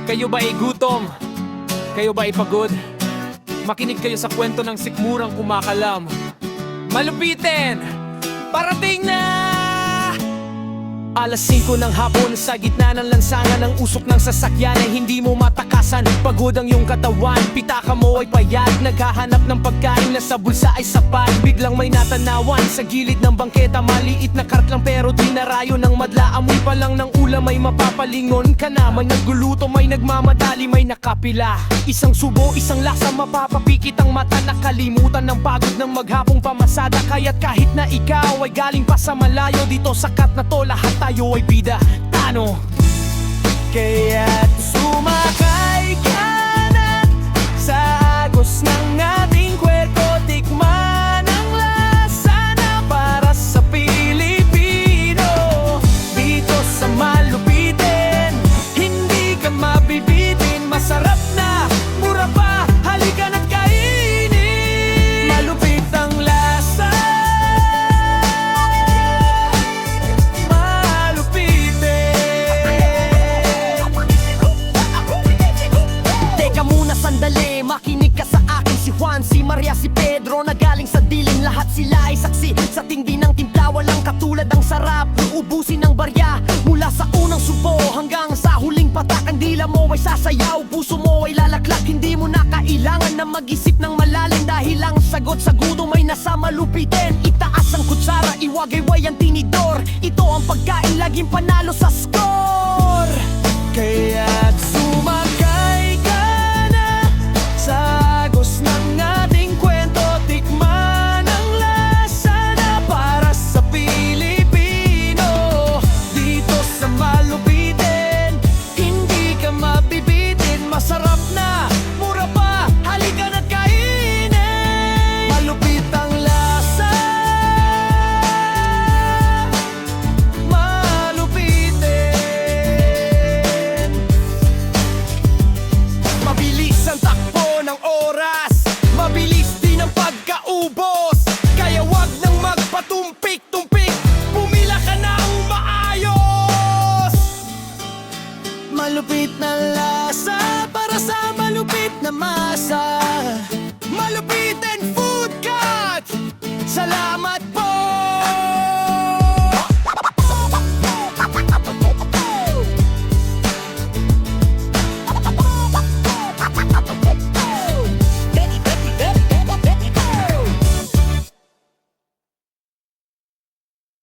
Kayo ba ay gutom? Kayo ba ay pagod? Makinig kayo sa kwento ng sikmurang kumakalam. Malupitin! Parating na! Alas 5 ng hapon sa gitna ng lansangan, ang usok ng sasakyan ay hindi mo matakasan. Pagod ang iyong katawan, pitaka mo ay payat, naghahanap ng pagkain na sa bulsa ay sapat. Biglang may natanawan sa gilid ng bangketa, maliit na kart lang pero di narayo ng madla. Amoy pa lang ng ulam ay mapapalingon ka na. May nagluluto, may nagmamadali, may nakapila. Isang subo, isang lasa, mapapapikit ang mata. Nakalimutan ng pagod ng maghapong pamasada. Kaya't kahit na ikaw ay galing pa sa malayo, dito sa kat na to lahat tayo ay bida. Tano? Kaya't sumakay ka na sa agos ng ating kwerko. Tikman ang lasa na para sa Pilipino. Dito sa Malupitin, hindi ka mabibitin. Masarap na, mura pa, halika na't kainin. Malupit ang lasa, sandali, makinig ka sa akin. Si Juan, si Maria, si Pedro na galing sa dilim. Lahat sila ay saksi sa tindi ng timpla. Walang katulad ang sarap, ubusin ng barya. Mula sa unang subo hanggang sa huling patak. Ang dila mo ay sasayaw, puso mo ay lalaklak. Hindi mo na kailangan na mag-isip ng malalim, dahil ang sagot sa gutom ay nasa Malupitin. Itaas ang kutsara, iwagayway ang tinidor. Ito ang pagkain, laging panalo sa score. Kaya